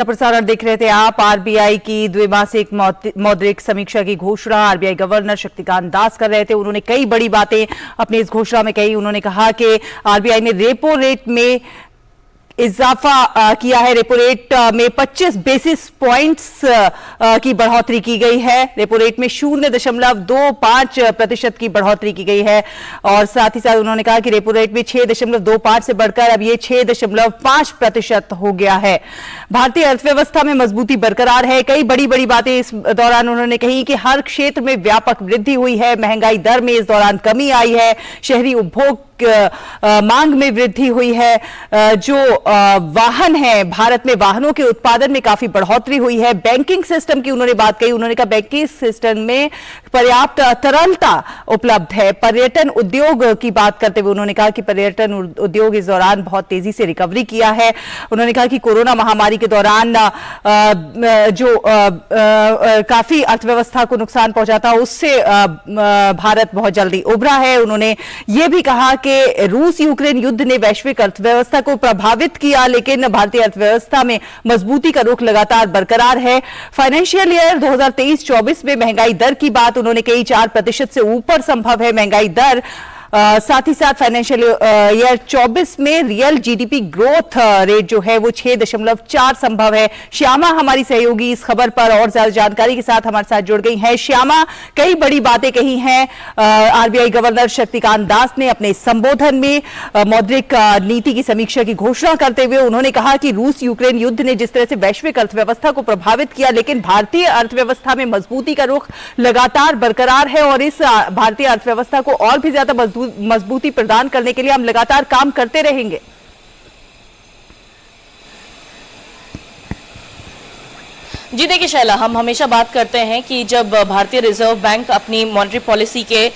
प्रसारण देख रहे थे आप। आरबीआई की द्विमासिक मौद्रिक समीक्षा की घोषणा आरबीआई गवर्नर शक्तिकांत दास कर रहे थे। उन्होंने कई बड़ी बातें अपनी इस घोषणा में कही। उन्होंने कहा कि आरबीआई ने रेपो रेट में इजाफा किया है। रेपो रेट में 25 बेसिस पॉइंट्स की बढ़ोतरी की गई है। रेपो रेट में 0.25% की बढ़ोतरी की गई है और साथ ही साथ उन्होंने कहा कि रेपो रेट में 6.25 से बढ़कर अब ये 6.5% हो गया है। भारतीय अर्थव्यवस्था में मजबूती बरकरार है। कई बड़ी बड़ी बातें इस दौरान उन्होंने कही कि हर क्षेत्र में व्यापक वृद्धि हुई है। महंगाई दर में इस दौरान कमी आई है। शहरी उपभोग मांग में वृद्धि हुई है। जो वाहन है, भारत में वाहनों के उत्पादन में काफी बढ़ोतरी हुई है। बैंकिंग सिस्टम की उन्होंने बात कही। उन्होंने कहा बैंकिंग सिस्टम में पर्याप्त तरलता उपलब्ध है। पर्यटन उद्योग की बात करते हुए उन्होंने कहा कि पर्यटन उद्योग इस दौरान बहुत तेजी से रिकवरी किया है। उन्होंने कहा कि कोरोना महामारी के दौरान जो काफी अर्थव्यवस्था को नुकसान पहुंचा था उससे भारत बहुत जल्दी उभरा है। उन्होंने ये भी कहा कि रूस यूक्रेन युद्ध ने वैश्विक अर्थव्यवस्था को प्रभावित किया, लेकिन भारतीय अर्थव्यवस्था में मजबूती का रुख लगातार बरकरार है। फाइनेंशियल ईयर 2023-24 में महंगाई दर की बात उन्होंने कही। 4% से ऊपर संभव है महंगाई दर। साथ ही साथ फाइनेंशियल ईयर 24 में रियल जीडीपी ग्रोथ रेट जो है वो 6.4 संभव है। श्यामा हमारी सहयोगी इस खबर पर और ज्यादा जानकारी के साथ हमारे साथ जुड़ गई हैं। श्यामा, कई बड़ी बातें कही हैं आरबीआई गवर्नर शक्तिकांत दास ने अपने संबोधन में। मौद्रिक नीति की समीक्षा की घोषणा करते हुए उन्होंने कहा कि रूस यूक्रेन युद्ध ने जिस तरह से वैश्विक अर्थव्यवस्था को प्रभावित किया, लेकिन भारतीय अर्थव्यवस्था में मजबूती का रुख लगातार बरकरार है और इस भारतीय अर्थव्यवस्था को और भी ज्यादा मजबूती प्रदान करने के लिए हम लगातार काम करते रहेंगे। जी देखिए शैला, हम हमेशा बात करते हैं कि जब भारतीय रिजर्व बैंक अपनी मॉनेटरी पॉलिसी के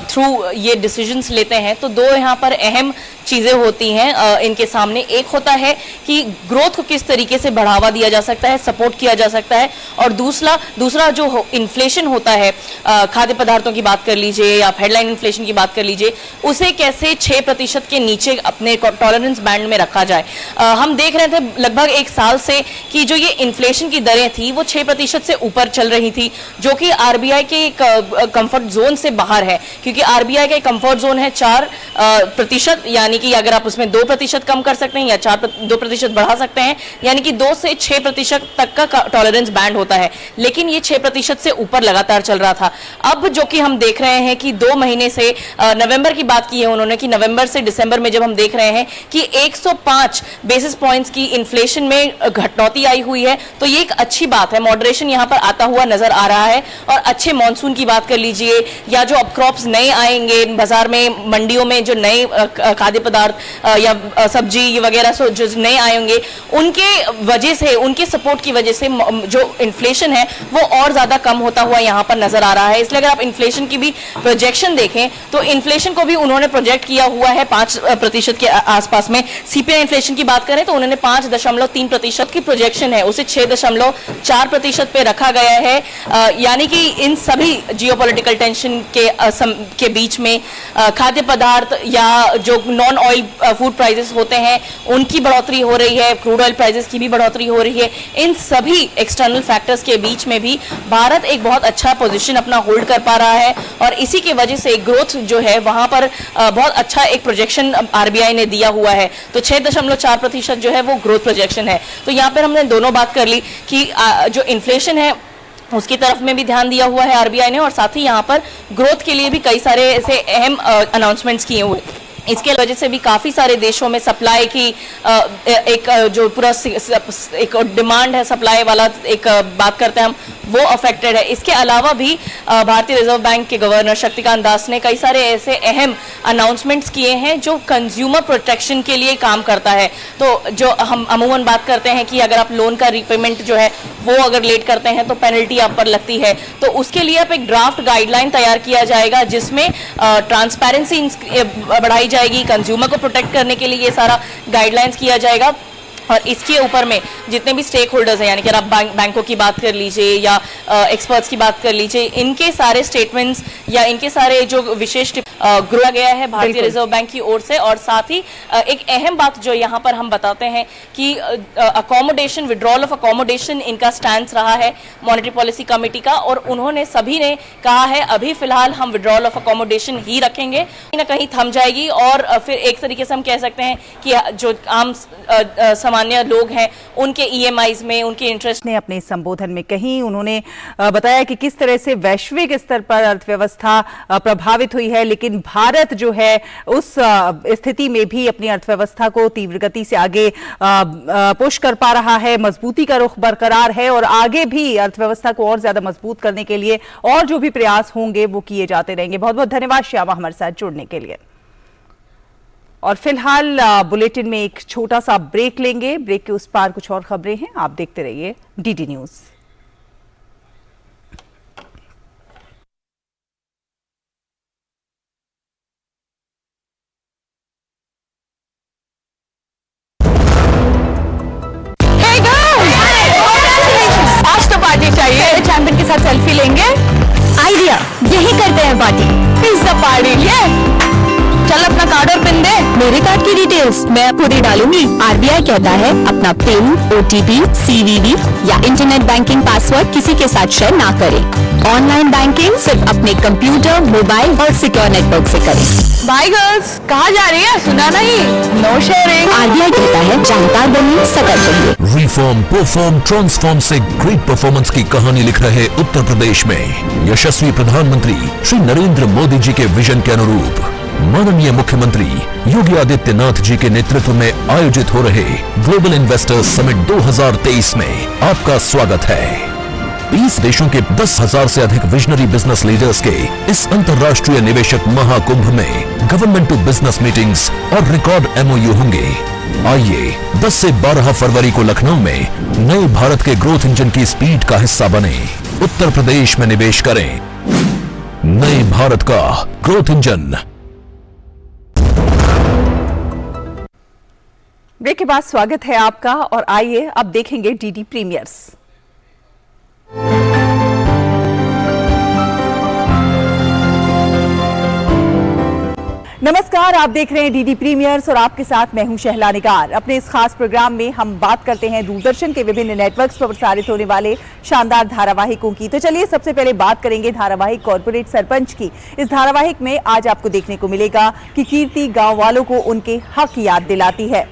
थ्रू ये डिसीजंस लेते हैं तो दो यहाँ पर अहम चीजें होती हैं इनके सामने। एक होता है कि ग्रोथ को किस तरीके से बढ़ावा दिया जा सकता है, सपोर्ट किया जा सकता है, और दूसरा जो इन्फ्लेशन होता है, खाद्य पदार्थों की बात कर लीजिए या हेडलाइन इन्फ्लेशन की बात कर लीजिए, उसे कैसे 6% के नीचे अपने टॉलरेंस बैंड में रखा जाए। हम देख रहे थे लगभग एक साल से कि जो ये इन्फ्लेशन की दरें थी वो 6% से ऊपर चल रही थी, जो कि आरबीआई के कंफर्ट जोन से बाहर है, क्योंकि आरबीआई का कंफर्ट जोन है 4%, यानी कि अगर आप उसमें 2% कम कर सकते हैं या 2% बढ़ा सकते हैं, यानी कि 2 से 6% तक का टॉलरेंस बैंड होता है। लेकिन ये 6% से ऊपर लगातार चल रहा था। अब जो कि हम देख रहे हैं कि 2 महीने से नवंबर की बात की है उन्होंने कि नवंबर से दिसंबर में जब हम देख रहे हैं कि 105 बेसिस पॉइंट्स की इन्फ्लेशन में घटौती आई हुई है, तो ये एक अच्छी बात है। मॉडरेशन यहाँ पर आता हुआ नजर आ रहा है। और अच्छे मॉनसून की बात कर लीजिए या जो अब क्रॉप्स नए आएंगे बाजार में, मंडियों में जो नए खाद्य पदार्थ या सब्जी वगैरह जो नए आएंगे, उनके वजह से, उनके सपोर्ट की वजह से जो इन्फ्लेशन है वो और ज्यादा कम होता हुआ यहाँ पर नजर आ रहा है। इसलिए अगर आप इन्फ्लेशन की भी प्रोजेक्शन देखें तो इन्फ्लेशन को भी उन्होंने प्रोजेक्ट किया हुआ है 5% के आसपास में। सीपीआई इन्फ्लेशन की बात करें तो उन्होंने 5.3% की प्रोजेक्शन है, उसे 6.4% पे रखा गया है। यानी कि इन सभी जियोपॉलिटिकल टेंशन के बीच में खाद्य पदार्थ या जो नॉन ऑयल फूड प्राइसेस होते हैं उनकी बढ़ोतरी हो रही है, क्रूड ऑयल प्राइसेस की भी बढ़ोतरी हो रही है। इन सभी एक्सटर्नल फैक्टर्स के बीच में भी भारत एक बहुत अच्छा पोजीशन अपना होल्ड कर पा रहा है और इसी की वजह से ग्रोथ जो है वहां पर बहुत अच्छा एक प्रोजेक्शन आरबीआई ने दिया हुआ है। तो 6.4% जो है वो ग्रोथ प्रोजेक्शन है। तो यहाँ पर हमने दोनों बात कर ली कि जो इन्फ्लेशन है उसकी तरफ में भी ध्यान दिया हुआ है आरबीआई ने, और साथ ही यहाँ पर ग्रोथ के लिए भी कई सारे ऐसे अहम अनाउंसमेंट्स किए हुए। इसके वजह से भी काफी सारे देशों में सप्लाई की एक जो पूरा एक डिमांड है सप्लाई वाला, एक बात करते हैं हम, वो अफेक्टेड है। इसके अलावा भी भारतीय रिजर्व बैंक के गवर्नर शक्तिकांत दास ने कई सारे ऐसे अहम अनाउंसमेंट्स किए हैं जो कंज्यूमर प्रोटेक्शन के लिए काम करता है। तो जो हम अमूमन बात करते हैं कि अगर आप लोन का रीपेमेंट जो है वो अगर लेट करते हैं तो पेनल्टी आप पर लगती है, तो उसके लिए आप एक ड्राफ्ट गाइडलाइन तैयार किया जाएगा जिसमें ट्रांसपेरेंसी बढ़ाई जाएगी। कंज्यूमर को प्रोटेक्ट करने के लिए ये सारा गाइडलाइंस किया जाएगा। और इसके ऊपर में जितने भी स्टेक होल्डर्स हैं, यानी कि आप बैंकों की बात कर लीजिए या एक्सपर्ट्स की बात कर लीजिए, इनके सारे स्टेटमेंट्स या इनके सारे जो विशेष ग्रो गया है भारतीय रिजर्व बैंक की ओर से। और साथ ही एक अहम बात जो यहाँ पर हम बताते हैं कि अकोमोडेशन, विड्रॉल ऑफ अकोमोडेशन इनका स्टैंड रहा है मॉनेटरी पॉलिसी कमेटी का, और उन्होंने सभी ने कहा है अभी फिलहाल हम विड्रॉल ऑफ अकोमोडेशन ही रखेंगे, कहीं ना कहीं थम जाएगी। और फिर एक तरीके से हम कह सकते हैं कि जो आम सामान्य लोग हैं उनके ईएमआईज में उनके इंटरेस्ट ने अपने संबोधन में कही। उन्होंने बताया कि किस तरह से वैश्विक स्तर पर अर्थव्यवस्था प्रभावित हुई है, लेकिन भारत जो है उस स्थिति में भी अपनी अर्थव्यवस्था को तीव्र गति से आगे पुश कर पा रहा है, मजबूती का रुख बरकरार है और आगे भी अर्थव्यवस्था को और ज्यादा मजबूत करने के लिए और जो भी प्रयास होंगे वो किए जाते रहेंगे। बहुत बहुत धन्यवाद श्यामा हमारे साथ जुड़ने के लिए। और फिलहाल बुलेटिन में एक छोटा सा ब्रेक लेंगे, ब्रेक के उस पार कुछ और खबरें हैं, आप देखते रहिए डीडी न्यूज। आज तो पार्टी चाहिए, चैंपियन के साथ सेल्फी लेंगे। आइडिया, यही करते हैं पार्टी। Pizza party. ये चल अपना कार्ड और पिन दे। मेरे कार्ड की डिटेल्स मैं पूरी डालूंगी। आरबीआई कहता है अपना पिन, ओटीपी, सीवीवी या इंटरनेट बैंकिंग पासवर्ड किसी के साथ शेयर ना करें। ऑनलाइन बैंकिंग सिर्फ अपने कंप्यूटर, मोबाइल और सिक्योर नेटवर्क से करें। बाय गर्ल्स, कहाँ जा रही है? सुना नहीं, नो शेयरिंग। आरबीआई कहता है जानकार बनिए, सतर्क रहिए। रिफॉर्म, परफॉर्म, ट्रांसफॉर्म से ग्रेट परफॉर्मेंस की कहानी लिख रहे उत्तर प्रदेश में यशस्वी प्रधानमंत्री श्री नरेंद्र मोदी जी के विजन के अनुरूप माननीय मुख्यमंत्री योगी आदित्यनाथ जी के नेतृत्व में आयोजित हो रहे ग्लोबल इन्वेस्टर्स समिट 2023 में आपका स्वागत है। 20 देशों के 10,000 से अधिक विजनरी बिजनेस लीडर्स के इस अंतर्राष्ट्रीय निवेशक महाकुंभ में गवर्नमेंट टू बिजनेस मीटिंग्स और रिकॉर्ड एमओयू होंगे। आइए 10 से 12 फरवरी को लखनऊ में नए भारत के ग्रोथ इंजन की स्पीड का हिस्सा बने। उत्तर प्रदेश में निवेश करें। नए भारत का ग्रोथ इंजन। ब्रेक के बाद स्वागत है आपका और आइए अब देखेंगे डीडी प्रीमियर्स। नमस्कार, आप देख रहे हैं डीडी प्रीमियर्स और आपके साथ मैं हूं शहला निगार। अपने इस खास प्रोग्राम में हम बात करते हैं दूरदर्शन के विभिन्न नेटवर्क्स पर प्रसारित होने वाले शानदार धारावाहिकों की। तो चलिए सबसे पहले बात करेंगे धारावाहिक कॉर्पोरेट सरपंच की। इस धारावाहिक में आज आपको देखने को मिलेगा कि कीर्ति गांव वालों को उनके हक याद दिलाती है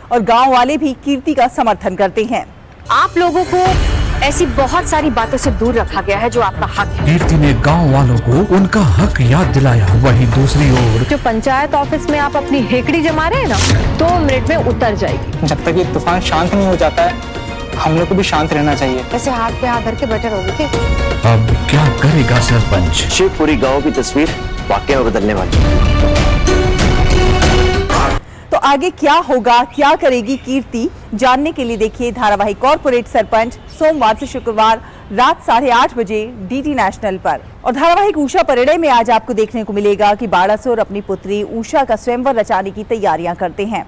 और गांव वाले भी कीर्ति का समर्थन करते हैं। आप लोगों को ऐसी बहुत सारी बातों से दूर रखा गया है जो आपका हक है। कीर्ति ने गांव वालों को उनका हक याद दिलाया। वहीं दूसरी ओर जो पंचायत ऑफिस में आप अपनी हेकड़ी जमा रहे हैं ना, 2 मिनट में उतर जाएगी। जब तक ये तूफान शांत नहीं हो जाता है हम लोग को भी शांत रहना चाहिए। ऐसे हाथ पे हाथ धर के बैठे रहोगे क्या? अब क्या करेगा सरपंच? शिवपुरी गांव की तस्वीर वाकई में बदलने वाली है। तो आगे क्या होगा, क्या करेगी कीर्ति, जानने के लिए देखिए धारावाहिक कॉर्पोरेट सरपंच सोमवार से शुक्रवार रात 8:30 बजे डीडी नेशनल पर। और धारावाहिक उषा परिणय में आज आपको देखने को मिलेगा कि बाणासुर अपनी पुत्री उषा का स्वयंवर रचाने की तैयारियां करते हैं।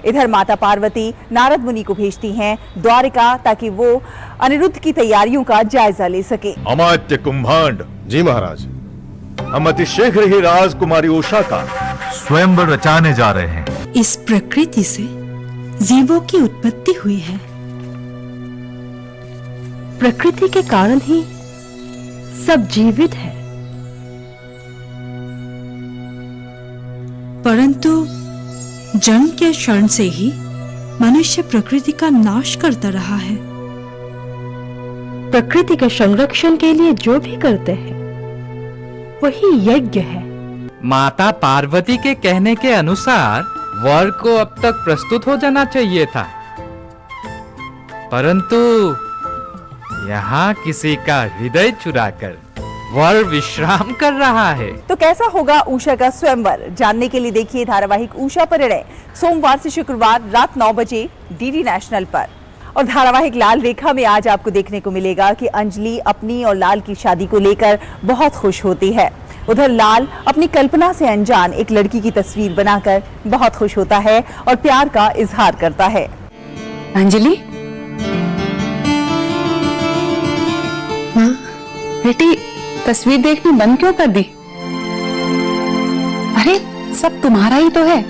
इधर माता पार्वती नारद मुनि को भेजती हैं द्वारिका ताकि वो अनिरुद्ध की तैयारियों का जायजा ले सके। अमात्य कुंभांड जी महाराज, हम अति शीघ्र ही राजकुमारी उषा का स्वयंवर रचाने जा रहे हैं। इस प्रकृति से जीवों की उत्पत्ति हुई है। प्रकृति के कारण ही सब जीवित है, परंतु जन्म के क्षण से ही मनुष्य प्रकृति का नाश करता रहा है। प्रकृति के संरक्षण के लिए जो भी करते हैं वही यज्ञ है। माता पार्वती के कहने के अनुसार वर को अब तक प्रस्तुत हो जाना चाहिए था, परंतु यहाँ किसी का हृदय चुराकर वर विश्राम कर रहा है। तो कैसा होगा उषा का स्वयंवर, जानने के लिए देखिए धारावाहिक उषा परिणय सोमवार से शुक्रवार रात 9 बजे डीडी नेशनल पर। और धारावाहिक लाल रेखा में आज आपको देखने को मिलेगा कि अंजलि अपनी और लाल की शादी को लेकर बहुत खुश होती है। उधर लाल अपनी कल्पना से अनजान एक लड़की की तस्वीर बनाकर बहुत खुश होता है और प्यार का इजहार करता है। अंजलि, माँ बेटी तस्वीर देखनी बंद क्यों कर दी? अरे सब तुम्हारा ही तो है,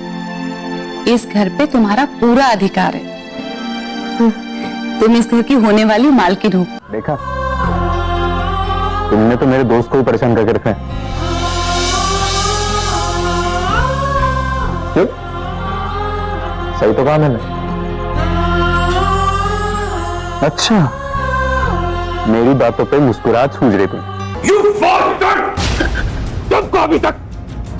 इस घर पे तुम्हारा पूरा अधिकार है। तुम इस घर की होने वाली मालकिन हो। देखा, तुमने तो मेरे दोस्त को भी परेशान करके रखा है। क्यों? सही तो कहा मैंने। अच्छा, मेरी बातों पे मुस्कुराहट सूझ रही तुम। तुमको अभी तक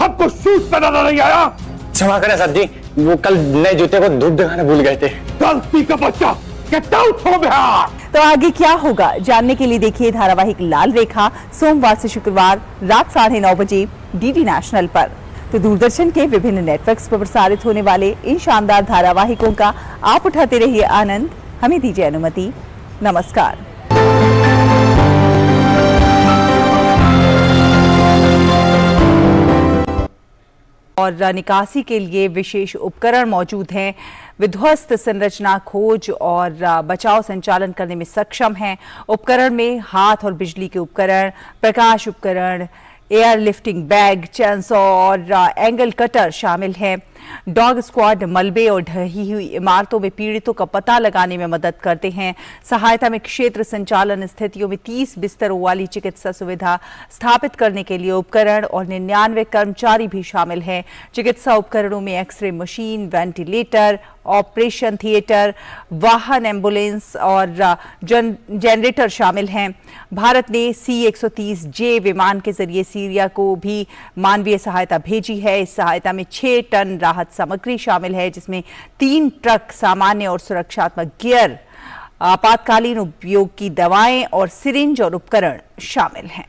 हमको शूज का नजर नहीं आया? क्षमा करें सर जी, वो कल नए जूते को धूप दिखाने भूल गए थे। गलती का बच्चा, गेट आउट फ्रॉम हियर। तो आगे क्या होगा जानने के लिए देखिए धारावाहिक लाल रेखा सोमवार से शुक्रवार रात 9:30 बजे डीडी नेशनल पर। तो दूरदर्शन के विभिन्न नेटवर्क्स पर प्रसारित होने वाले इन शानदार धारावाहिकों का आप उठाते रहिए आनंद। हमें दीजिए अनुमति। नमस्कार। और निकासी के लिए विशेष उपकरण मौजूद हैं। विध्वस्त संरचना खोज और बचाव संचालन करने में सक्षम हैं। उपकरण में हाथ और बिजली के उपकरण, प्रकाश उपकरण, एयर लिफ्टिंग बैग, चैनसॉ और एंगल कटर शामिल हैं। डॉग स्क्वाड मलबे और ढही हुई इमारतों में पीड़ितों का पता लगाने में मदद करते हैं। सहायता में क्षेत्र संचालन स्थितियों में 30 बिस्तरों वाली चिकित्सा सुविधा स्थापित करने के लिए उपकरण और 99 कर्मचारी भी शामिल हैं। चिकित्सा उपकरणों में x ray machine, ventilator, operation theatre, वाहन, एम्बुलेंस और जनरेटर शामिल हैं। भारत ने C-130J विमान के जरिए सीरिया को भी मानवीय सहायता भेजी है। इस सहायता में 6 टन राहत सामग्री शामिल है, जिसमें 3 ट्रक सामान्य और सुरक्षात्मक गियर, आपातकालीन उपयोग की दवाएं और सिरिंज और उपकरण शामिल हैं।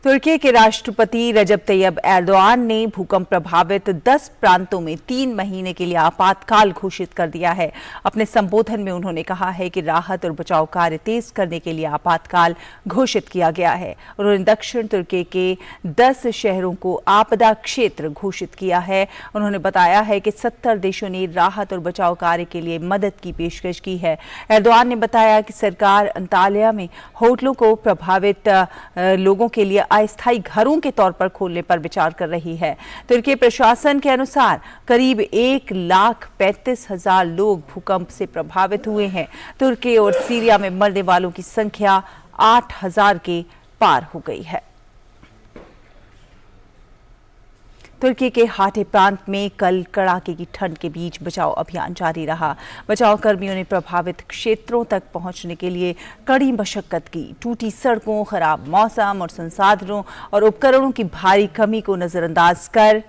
तुर्की के राष्ट्रपति रजब तैयब एर्दोआन ने भूकंप प्रभावित 10 प्रांतों में 3 महीने के लिए आपातकाल घोषित कर दिया है। अपने संबोधन में उन्होंने कहा है कि राहत और बचाव कार्य तेज करने के लिए आपातकाल घोषित किया गया है। उन्होंने दक्षिण तुर्की के 10 शहरों को आपदा क्षेत्र घोषित किया है। उन्होंने बताया है कि 70 देशों ने राहत और बचाव कार्य के लिए मदद की पेशकश की है। एर्दोआन ने बताया कि सरकार अंताल्या में होटलों को प्रभावित लोगों के लिए अस्थायी घरों के तौर पर खोलने पर विचार कर रही है। तुर्की प्रशासन के अनुसार करीब 1,35,000 लोग भूकंप से प्रभावित हुए हैं। तुर्की और सीरिया में मरने वालों की संख्या 8,000 के पार हो गई है। तुर्की के हाटे प्रांत में कल कड़ाके की ठंड के बीच बचाव अभियान जारी रहा। बचाव कर्मियों ने प्रभावित क्षेत्रों तक पहुंचने के लिए कड़ी मशक्कत की। टूटी सड़कों, खराब मौसम और संसाधनों और उपकरणों की भारी कमी को नजरअंदाज कर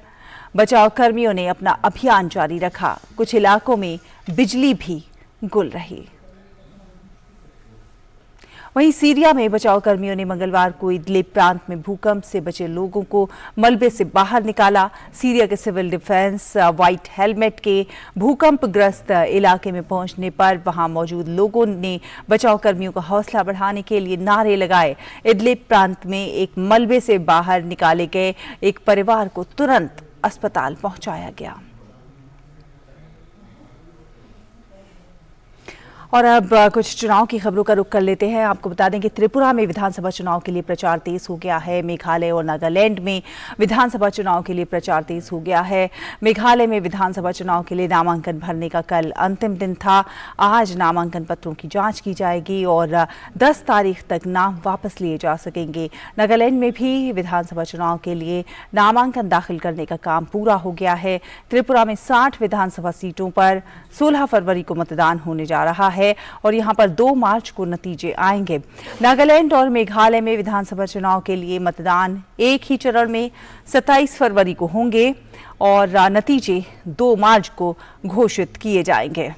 बचाव कर्मियों ने अपना अभियान जारी रखा। कुछ इलाकों में बिजली भी गुल रही। वहीं सीरिया में बचाव कर्मियों ने मंगलवार को इदलिब प्रांत में भूकंप से बचे लोगों को मलबे से बाहर निकाला। सीरिया के सिविल डिफेंस व्हाइट हेलमेट के भूकंपग्रस्त इलाके में पहुंचने पर वहां मौजूद लोगों ने बचाव कर्मियों का हौसला बढ़ाने के लिए नारे लगाए। इदलिब प्रांत में एक मलबे से बाहर निकाले गए एक परिवार को तुरंत अस्पताल पहुंचाया गया। और अब कुछ चुनाव की खबरों का रुख कर लेते हैं। आपको बता दें कि त्रिपुरा में विधानसभा चुनाव के लिए प्रचार तेज हो गया है। मेघालय और नागालैंड में विधानसभा चुनाव के लिए प्रचार तेज हो गया है। मेघालय में विधानसभा चुनाव के लिए नामांकन भरने का कल अंतिम दिन था। आज नामांकन पत्रों की जांच की जाएगी और 10 तारीख तक नाम वापस लिए जा सकेंगे। नागालैंड में भी विधानसभा चुनाव के लिए नामांकन दाखिल करने का काम पूरा हो गया है। त्रिपुरा में 60 विधानसभा सीटों पर 16 फरवरी को मतदान होने जा रहा है और यहां पर 2 मार्च को नतीजे आएंगे। नागालैंड और मेघालय में विधानसभा चुनाव के लिए मतदान एक ही चरण में 27 फरवरी को होंगे और नतीजे 2 मार्च को घोषित किए जाएंगे।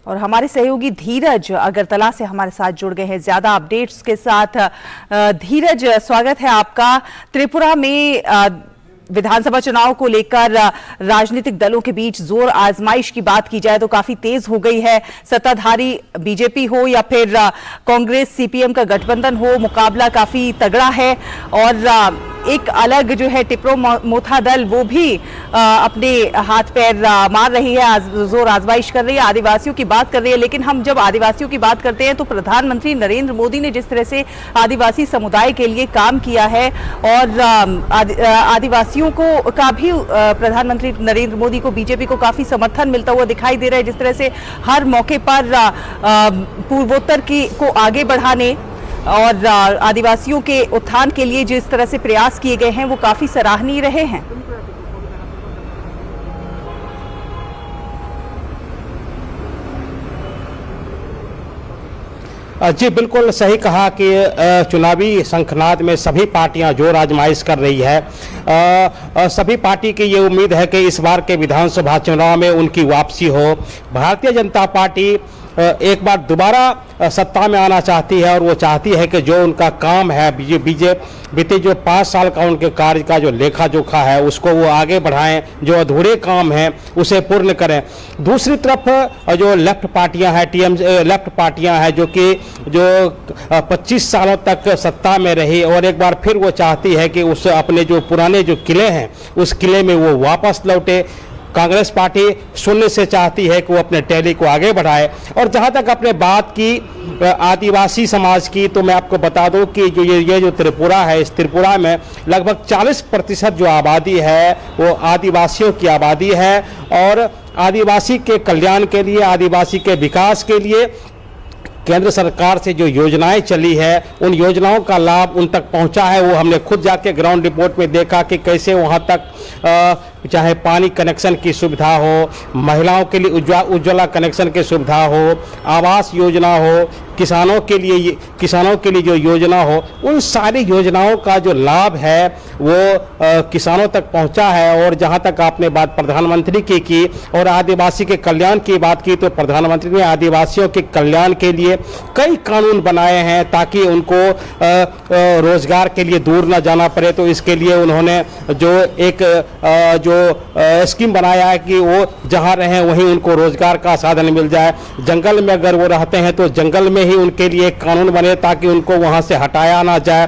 और हमारे सहयोगी धीरज अगरतला से हमारे साथ जुड़ गए हैं ज्यादा अपडेट्स के साथ। धीरज, स्वागत है आपका। त्रिपुरा में विधानसभा चुनाव को लेकर राजनीतिक दलों के बीच जोर आजमाइश की बात की जाए तो काफी तेज हो गई है। सत्ताधारी बीजेपी हो या फिर कांग्रेस सीपीएम का गठबंधन हो, मुकाबला काफी तगड़ा है और एक अलग जो है टिप्रो मोथा दल वो भी अपने हाथ पैर मार रही है, जोर आजमाइश कर रही है, आदिवासियों की बात कर रही है। लेकिन हम जब आदिवासियों की बात करते हैं तो प्रधानमंत्री नरेंद्र मोदी ने जिस तरह से आदिवासी समुदाय के लिए काम किया है और आदिवासियों को का भी प्रधानमंत्री नरेंद्र मोदी को, बीजेपी को काफी समर्थन मिलता हुआ दिखाई दे रहा है। जिस तरह से हर मौके पर पूर्वोत्तर को आगे बढ़ाने और आदिवासियों के उत्थान के लिए जिस तरह से प्रयास किए गए हैं वो काफी सराहनीय रहे हैं। जी बिल्कुल सही कहा कि चुनावी शंखनाद में सभी पार्टियां जोर आजमाइश कर रही है। सभी पार्टी की ये उम्मीद है कि इस बार के विधानसभा चुनाव में उनकी वापसी हो। भारतीय जनता पार्टी एक बार दोबारा सत्ता में आना चाहती है और वो चाहती है कि जो उनका काम है बीते जो 5 साल का उनके कार्य का जो लेखा जोखा है उसको वो आगे बढ़ाएं, जो अधूरे काम हैं उसे पूर्ण करें। दूसरी तरफ जो लेफ्ट पार्टियां हैं, लेफ्ट पार्टियां हैं जो 25 सालों तक सत्ता में रही और एक बार फिर वो चाहती है कि उस अपने जो पुराने जो किले हैं उस किले में वो वापस लौटे। कांग्रेस पार्टी शून्य से चाहती है कि वो अपने टैली को आगे बढ़ाए। और जहां तक अपने बात की आदिवासी समाज की, तो मैं आपको बता दूं कि ये जो त्रिपुरा है, इस त्रिपुरा में लगभग 40% जो आबादी है वो आदिवासियों की आबादी है। और आदिवासी के कल्याण के लिए, आदिवासी के विकास के लिए केंद्र सरकार से जो योजनाएं चली है उन योजनाओं का लाभ उन तक पहुंचा है। वो हमने खुद जाके ग्राउंड रिपोर्ट में देखा कि कैसे वहां तक चाहे पानी कनेक्शन की सुविधा हो, महिलाओं के लिए उज्ज्वला कनेक्शन की सुविधा हो, आवास योजना हो, किसानों के लिए जो योजना हो, उन सारी योजनाओं का जो लाभ है वो किसानों तक पहुंचा है। और जहां तक आपने बात प्रधानमंत्री की और आदिवासी के कल्याण की बात की, तो प्रधानमंत्री ने आदिवासियों के कल्याण के लिए कई कानून बनाए हैं ताकि उनको रोजगार के लिए दूर न जाना पड़े। तो इसके लिए उन्होंने जो स्कीम बनाया है कि वो जहां रहें वहीं उनको रोजगार का साधन मिल जाए। जंगल में अगर वो रहते हैं तो जंगल में ही उनके लिए एक कानून बने ताकि उनको वहां से हटाया ना जाए।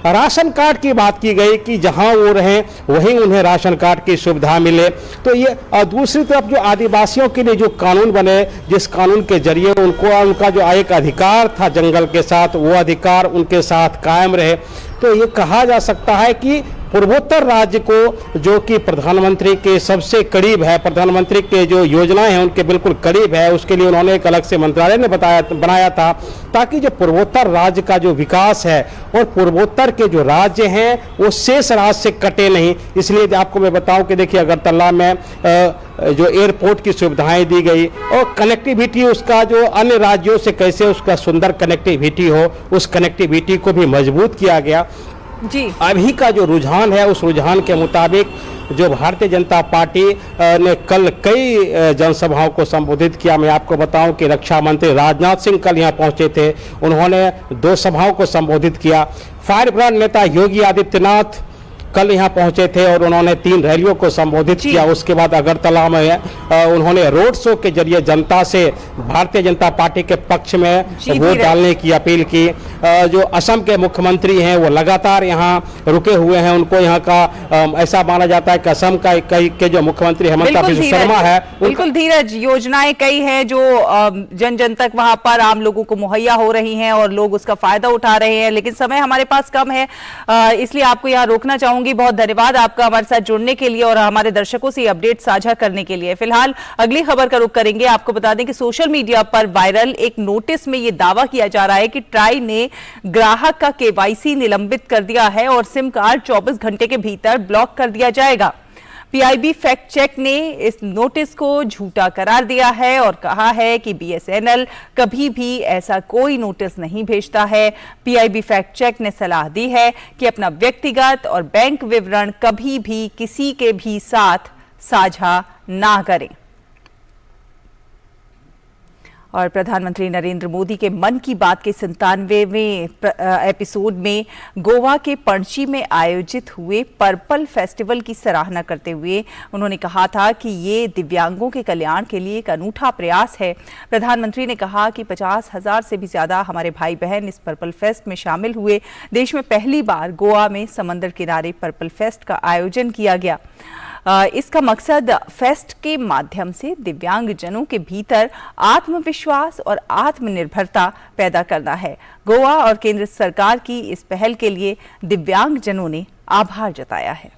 राशन कार्ड की बात की गई कि जहां वो रहें वहीं उन्हें राशन कार्ड की सुविधा मिले। तो ये दूसरी तरफ जो आदिवासियों के लिए जो कानून बने, जिस कानून के जरिए उनका जो एक अधिकार था जंगल के साथ, वो अधिकार उनके साथ कायम रहे। तो ये कहा जा सकता है कि पूर्वोत्तर राज्य को, जो कि प्रधानमंत्री के सबसे करीब है, प्रधानमंत्री के जो योजनाएं हैं उनके बिल्कुल करीब है, उसके लिए उन्होंने एक अलग से मंत्रालय ने बनाया था ताकि जो पूर्वोत्तर राज्य का जो विकास है और पूर्वोत्तर के जो राज्य हैं वो शेष राज्य से कटे नहीं। इसलिए आपको मैं बताऊं कि देखिए अगरतला में जो एयरपोर्ट की सुविधाएं दी गई और कनेक्टिविटी उसका जो अन्य राज्यों से कैसे उसका सुंदर कनेक्टिविटी हो, उस कनेक्टिविटी को भी मजबूत किया गया। जी अभी का जो रुझान है उस रुझान के मुताबिक जो भारतीय जनता पार्टी ने कल कई जनसभाओं को संबोधित किया। मैं आपको बताऊं कि रक्षा मंत्री राजनाथ सिंह कल यहां पहुंचे थे, उन्होंने 2 सभाओं को संबोधित किया। फायर ब्रांड नेता योगी आदित्यनाथ कल यहां पहुंचे थे और उन्होंने 3 रैलियों को संबोधित किया। उसके बाद अगरतला में उन्होंने रोड शो के जरिए जनता से भारतीय जनता पार्टी के पक्ष में वोट डालने की अपील की। जो असम के मुख्यमंत्री हैं वो लगातार यहां रुके हुए हैं। उनको यहां का ऐसा माना जाता है कि असम के जो मुख्यमंत्री हेमंत बिस्वा शर्मा है, बिल्कुल धीरज, योजनाएं कई हैं जो जन जन तक वहां पर आम लोगों को मुहैया हो रही हैं और लोग उसका फायदा उठा रहे हैं। लेकिन समय हमारे पास कम है, इसलिए आपको यहाँ रोकना चाहूंगी। बहुत धन्यवाद आपका हमारे साथ जुड़ने के लिए और हमारे दर्शकों से अपडेट साझा करने के लिए। फिलहाल अगली खबर का रुख करेंगे। आपको बता दें कि सोशल मीडिया पर वायरल एक नोटिस में यह दावा किया जा रहा है कि ट्राई ने ग्राहक का केवाईसी निलंबित कर दिया है और सिम कार्ड 24 घंटे के भीतर ब्लॉक कर दिया जाएगा। पीआईबी फैक्ट चेक ने इस नोटिस को झूठा करार दिया है और कहा है कि बीएसएनएल कभी भी ऐसा कोई नोटिस नहीं भेजता है। पीआईबी फैक्ट चेक ने सलाह दी है कि अपना व्यक्तिगत और बैंक विवरण कभी भी किसी के भी साथ साझा ना करें। और प्रधानमंत्री नरेंद्र मोदी के मन की बात के 97वें एपिसोड में गोवा के पणजी में आयोजित हुए पर्पल फेस्टिवल की सराहना करते हुए उन्होंने कहा था कि ये दिव्यांगों के कल्याण के लिए एक अनूठा प्रयास है। प्रधानमंत्री ने कहा कि 50,000 से भी ज्यादा हमारे भाई बहन इस पर्पल फेस्ट में शामिल हुए। देश में पहली बार गोवा में समंदर किनारे पर्पल फेस्ट का आयोजन किया गया। इसका मकसद फेस्ट के माध्यम से दिव्यांगजनों के भीतर आत्मविश्वास और आत्मनिर्भरता पैदा करना है। गोवा और केंद्र सरकार की इस पहल के लिए दिव्यांगजनों ने आभार जताया है।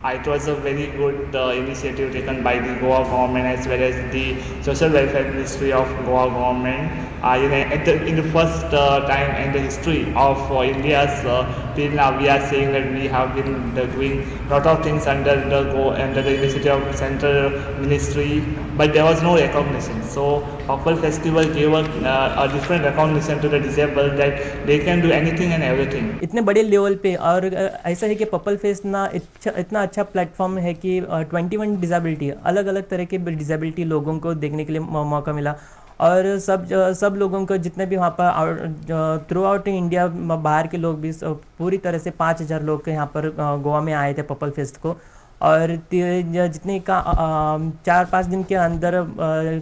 It was a very good initiative taken by the Goa government as well as the Social Welfare Ministry of Goa government. In the first time in the history of India's till now, we are saying that we have been doing lot of things under the initiative of Central Ministry, but there was no recognition. So Purple Festival gave a different recognition to the disabled that they can do anything and everything. इतने बड़े level पे, और ऐसा है कि purple fest ना इतना अच्छा प्लेटफॉर्म है कि 21 डिसेबिलिटी, अलग अलग तरह के डिसेबिलिटी लोगों को देखने के लिए मौका मिला। और सब लोगों को जितने भी वहाँ पर थ्रू आउट इंडिया बाहर के लोग भी पूरी तरह से 5,000 लोग यहाँ पर गोवा में आए थे पर्पल फेस्ट को। और जितने का 4-5 दिन के अंदर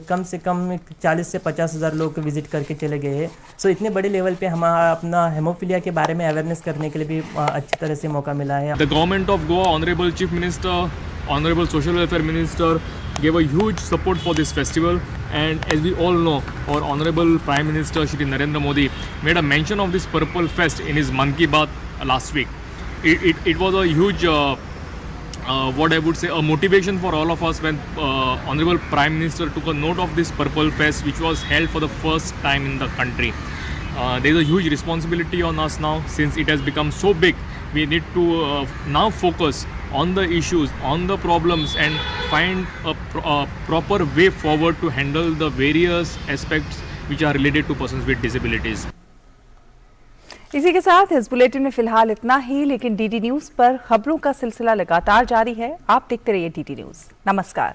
कम से कम 40 से 50,000 लोग विजिट करके चले गए हैं। सो इतने बड़े लेवल पे हमारा अपना हेमोफीलिया के बारे में अवेयरनेस करने के लिए भी अच्छी तरह से मौका मिला है। The government of Goa, honourable chief minister, honourable social welfare minister gave a huge support for this festival, and as we all know, our honorable Prime Minister Shri Narendra Modi made a mention of this Purple Fest in his Mann Ki Baat last week. It was a huge what I would say, a motivation for all of us when Honorable Prime Minister took a note of this Purple Fest, which was held for the first time in the country. There is a huge responsibility on us now, since it has become so big. We need to now focus on the issues, on the problems, and find a proper way forward to handle the various aspects which are related to persons with disabilities. इसी के साथ इस bulletin में फिलहाल इतना ही, लेकिन DD news पर खबरों का सिलसिला लगातार जारी है। आप देखते रहिए डीडी न्यूज। नमस्कार।